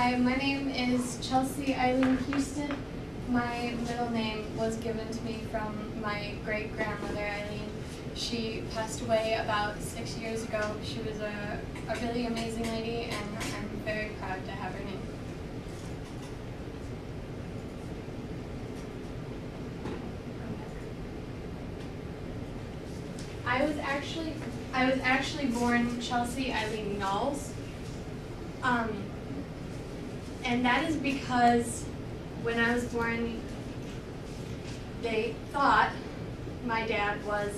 Hi, my name is Chelsea Eileen Houston. My middle name was given to me from my great-grandmother, Eileen. She passed away about 6 years ago. She was a really amazing lady, and I'm very proud to have her name. I was actually born Chelsea Eileen Knowles. And that is because when I was born, they thought my dad was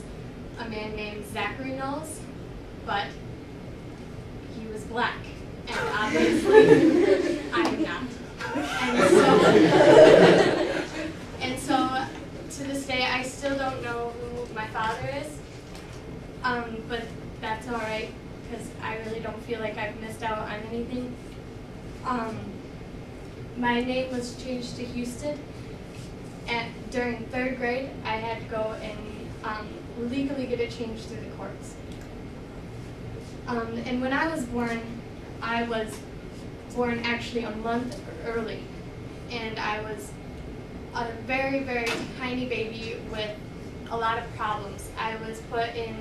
a man named Zachary Knowles, but he was black, and obviously I am not. And so to this day, I still don't know who my father is, but that's all right, because I really don't feel like I've missed out on anything. My name was changed to Houston, and during 3rd grade, I had to go and legally get it changed through the courts. And when I was born actually a month early, and I was a very, very tiny baby with a lot of problems. I was put in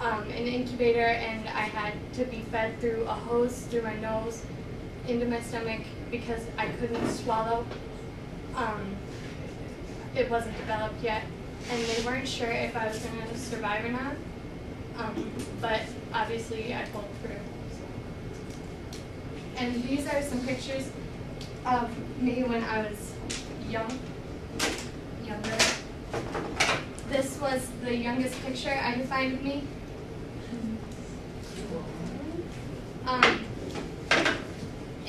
an incubator, and I had to be fed through a hose through my nose into my stomach because I couldn't swallow. It wasn't developed yet, and they weren't sure if I was going to survive or not, but obviously I pulled through. And these are some pictures of me when I was younger. This was the youngest picture I could find of me.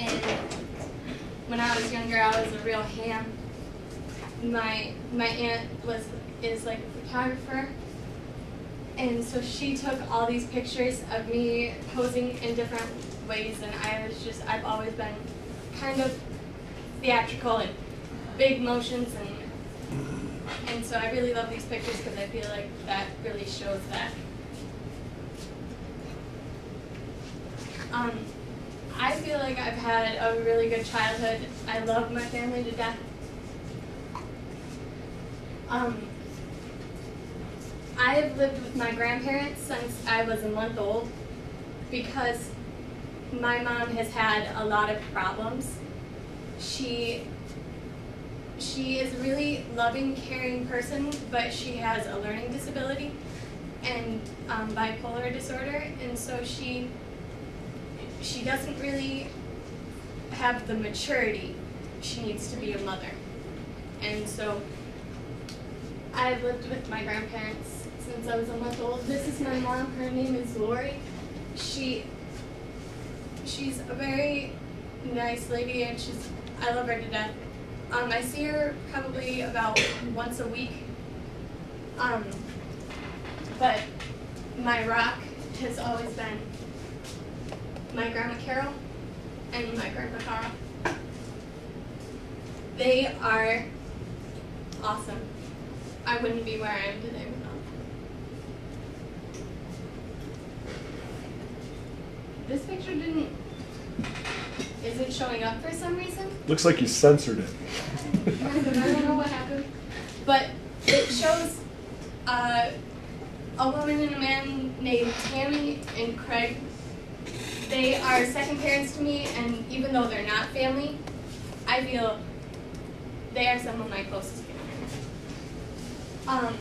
And when I was younger, I was a real ham. My aunt is like a photographer, and so she took all these pictures of me posing in different ways, and I've always been kind of theatrical and big motions, and so I really love these pictures because I feel like that really shows that. I feel like I've had a really good childhood. I love my family to death. I have lived with my grandparents since I was a month old because my mom has had a lot of problems. She is a really loving, caring person, but she has a learning disability and bipolar disorder, and so she doesn't really have the maturity she needs to be a mother. And so I've lived with my grandparents since I was a month old. This is my mom. Her name is Lori. She's a very nice lady, and I love her to death. I see her probably about once a week. But my rock has always been my Grandma Carol and my Grandpa Carl. They are awesome. I wouldn't be where I am today without them. This picture isn't showing up for some reason. Looks like you censored it. I don't know what happened. But it shows a woman and a man named Tammy and Craig. They are second parents to me, and even though they're not family, I feel they are some of my closest family.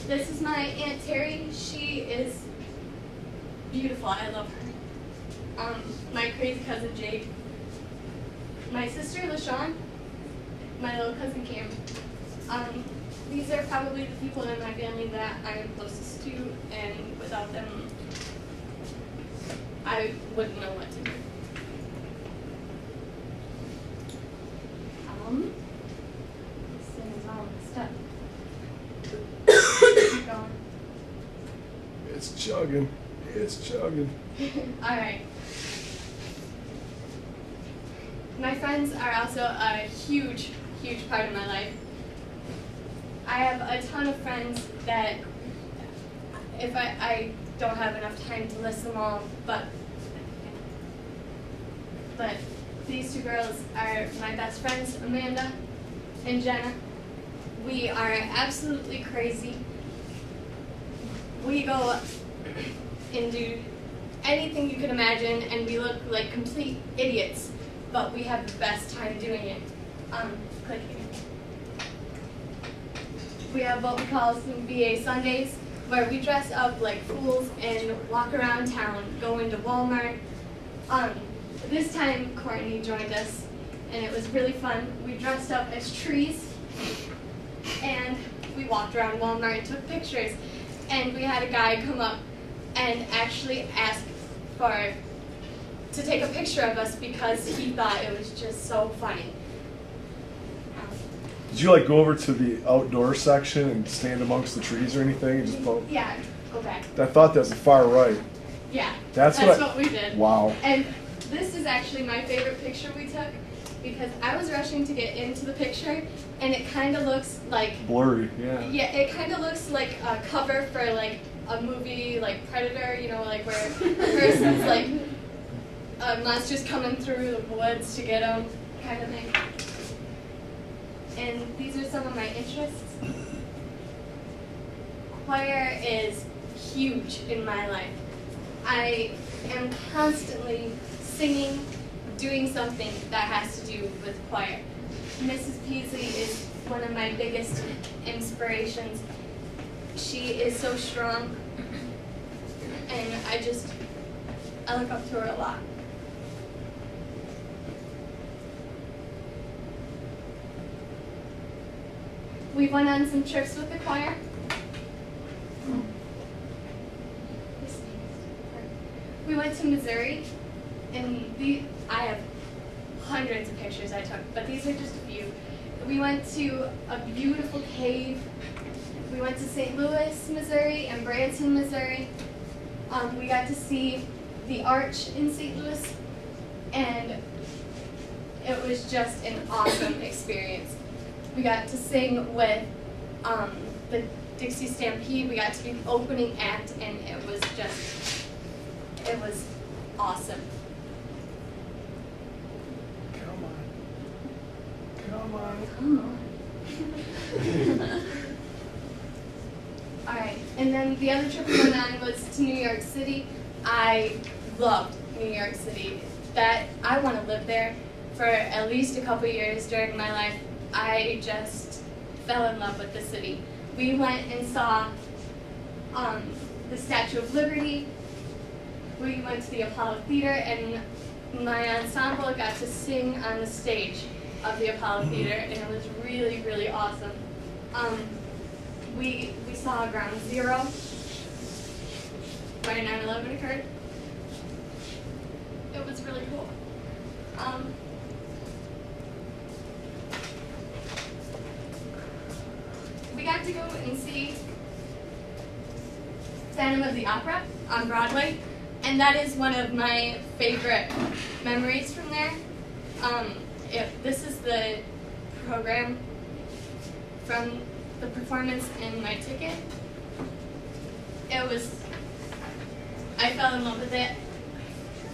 This is my Aunt Terry. She is beautiful. I love her. My crazy cousin Jade. My sister LaShawn. My little cousin Cam. These are probably the people in my family that I am closest to, and without them, I wouldn't know what to do. This thing is all messed up. Keep going. It's chugging. It's chugging. All right. My friends are also a huge, huge part of my life. I have a ton of friends that, if I don't have enough time to list them all, but but these two girls are my best friends, Amanda and Jenna. We are absolutely crazy. We go and do anything you could imagine, and we look like complete idiots, but we have the best time doing it. Click here. We have what we call some VA Sundays, where we dress up like fools and walk around town, go into Walmart. This time Courtney joined us, and it was really fun. We dressed up as trees, and we walked around Walmart and took pictures. And we had a guy come up and actually ask to take a picture of us because he thought it was just so funny. Did you like go over to the outdoor section and stand amongst the trees or anything and just pose? Yeah, go back. I thought that was the far right. Yeah, That's what we did. Wow. And this is actually my favorite picture we took because I was rushing to get into the picture, and it kind of looks like blurry. Yeah. Yeah, it kind of looks like a cover for like a movie like Predator, you know, like where a person's like monsters coming through the woods to get them, kind of thing. And these are some of my interests. Choir is huge in my life. I am constantly singing, doing something that has to do with choir. Mrs. Peasley is one of my biggest inspirations. She is so strong, and I look up to her a lot. We went on some trips with the choir. We went to Missouri, and I have hundreds of pictures I took, but these are just a few. We went to a beautiful cave. We went to St. Louis, Missouri, and Branson, Missouri. We got to see the Arch in St. Louis, and it was just an awesome experience. We got to sing with the Dixie Stampede. We got to be the opening act, and it was awesome. Come on. Come on. Come on. All right, and then the other trip we went on was to New York City. I loved New York City. I want to live there for at least a couple years during my life. I just fell in love with the city. We went and saw the Statue of Liberty. We went to the Apollo Theater, and my ensemble got to sing on the stage of the Apollo Theater, and it was really, really awesome. We saw Ground Zero, where 9/11 occurred. It was really cool. We got to go and see Phantom of the Opera on Broadway, and that is one of my favorite memories from there. This is the program from the performance in my ticket. I fell in love with it.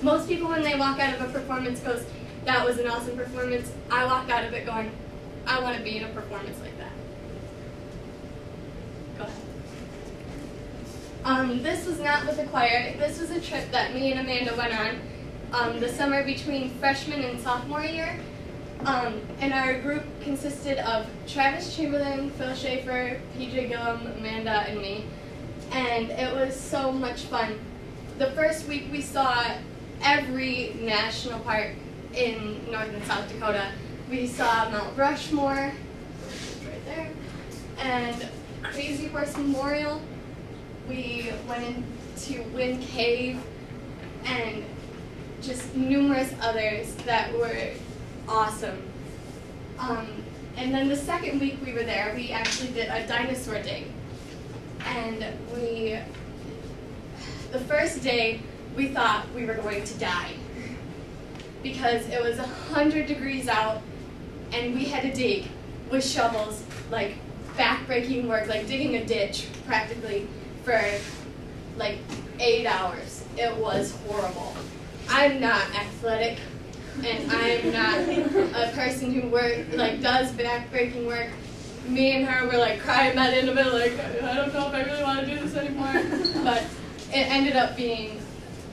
Most people when they walk out of a performance goes, that was an awesome performance. I walk out of it going, I want to be in a performance like that. Go ahead. This was not with the choir. This was a trip that me and Amanda went on the summer between freshman and sophomore year. And our group consisted of Travis Chamberlain, Phil Schaefer, PJ Gillum, Amanda, and me. And it was so much fun. The first week we saw every national park in North and South Dakota. We saw Mount Rushmore, right there, and Crazy Horse Memorial. We went into Wind Cave and just numerous others that were awesome. And then the second week we were there, we actually did a dinosaur day. And the first day, we thought we were going to die because it was 100 degrees out, and we had to dig with shovels, like back-breaking work, like digging a ditch practically for like 8 hours. It was horrible. I'm not athletic, and I'm not a person who does back-breaking work. Me and her were like crying by the end of it, like, I don't know if I really want to do this anymore. But it ended up being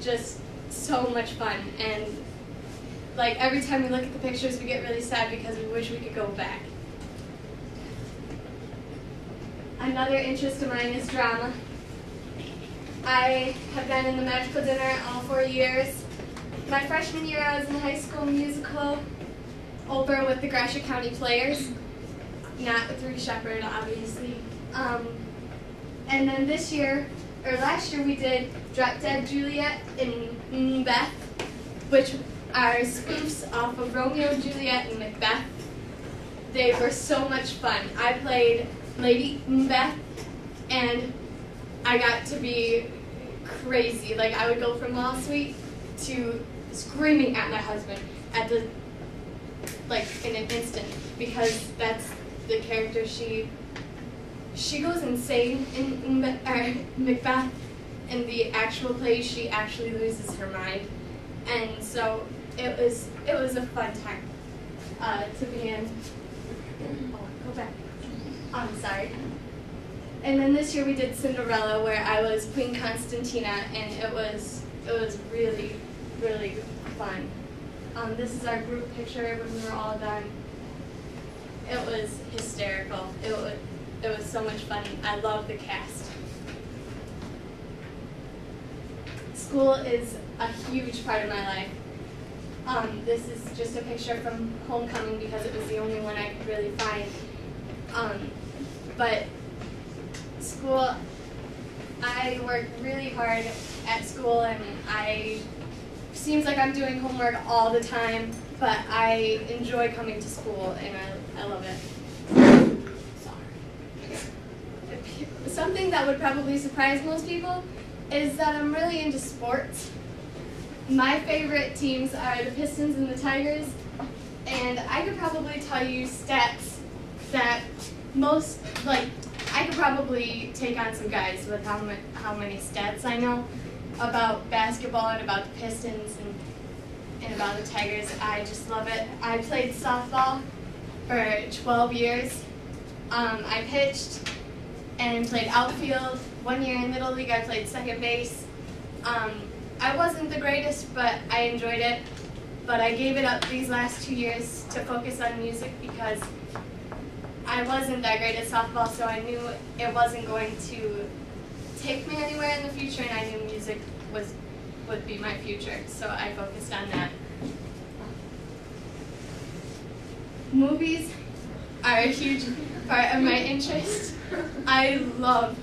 just so much fun, and like every time we look at the pictures, we get really sad because we wish we could go back. Another interest of mine is drama. I have been in the Magical Dinner all 4 years. My freshman year, I was in the High School Musical over with the Gratiot County Players, not with Rudy Shepherd, obviously. And then last year, we did Drop Dead Juliet and Macbeth, which are spoofs off of Romeo and Juliet and Macbeth. They were so much fun. I played Lady Macbeth, and I got to be crazy. Like, I would go from all sweet to screaming at my husband in an instant, because that's the character she goes insane in Macbeth. In the actual play, she actually loses her mind, and so it was a fun time to be in. Oh, go back. I'm sorry. And then this year we did Cinderella, where I was Queen Constantina, and it was really, really fun. This is our group picture when we were all done. It was hysterical. It was so much fun. I love the cast. School is a huge part of my life. This is just a picture from homecoming because it was the only one I could really find. But school, I work really hard at school, and seems like I'm doing homework all the time, but I enjoy coming to school, and I love it. Something that would probably surprise most people is that I'm really into sports. My favorite teams are the Pistons and the Tigers, and I could probably tell you stats that I could probably take on some guys with how many stats I know about basketball and about the Pistons and about the Tigers. I just love it. I played softball for 12 years. I pitched and played outfield. 1 year in Little League, I played second base. I wasn't the greatest, but I enjoyed it. But I gave it up these last 2 years to focus on music because I wasn't that great at softball, so I knew it wasn't going to take me anywhere in the future, and I knew music would be my future, so I focused on that. Movies are a huge part of my interest. I love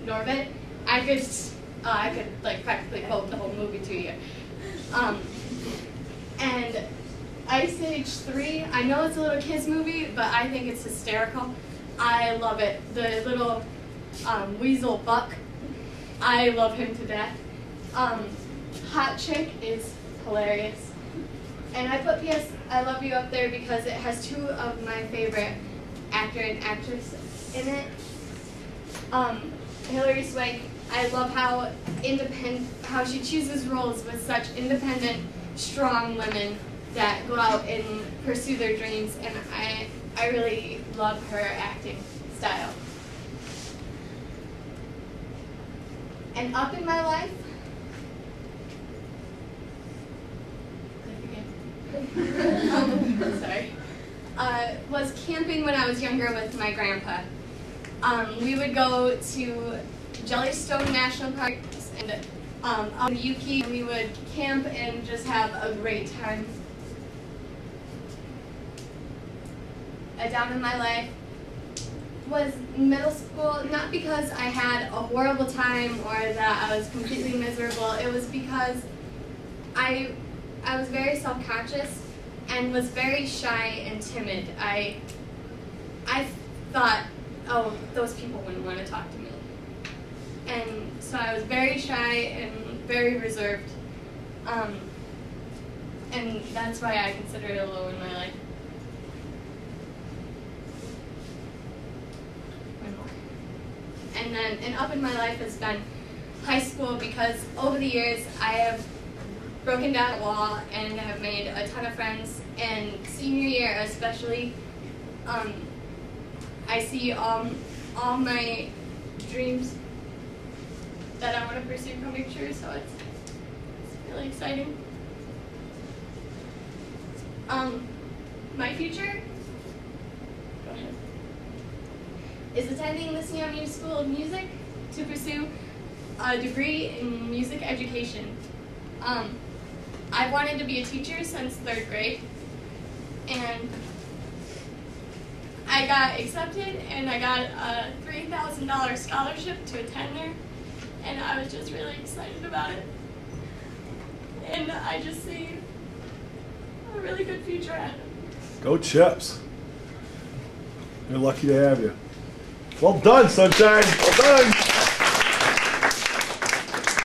Norbit. I could practically quote the whole movie to you. And Ice Age 3, I know it's a little kids movie, but I think it's hysterical. I love it. The little weasel Buck, I love him to death. Hot Chick is hilarious. And I put P.S. I Love You up there because it has two of my favorite actor and actress in it. Hilary Swank, I love how she chooses roles with such independent, strong women that go out and pursue their dreams, and I really love her acting style. And up in my life, sorry, was camping when I was younger with my grandpa. We would go to Jellystone National Park and up in Yuki, and we would camp and just have a great time. Down in my life was middle school, not because I had a horrible time or that I was completely miserable. It was because I was very self-conscious and was very shy and timid. I thought, oh, those people wouldn't want to talk to me. And so I was very shy and very reserved. And that's why I consider it a low in my life. And up in my life has been high school, because over the years I have broken down a wall and have made a ton of friends. And senior year especially, I see all my dreams that I want to pursue coming true, so it's really exciting. My future is attending the CMU School of Music to pursue a degree in music education. I've wanted to be a teacher since 3rd grade, and I got accepted and I got a $3,000 scholarship to attend there, and I was just really excited about it. And I just see a really good future ahead. Go Chips. We're lucky to have you. Well done, Sunshine. Well done.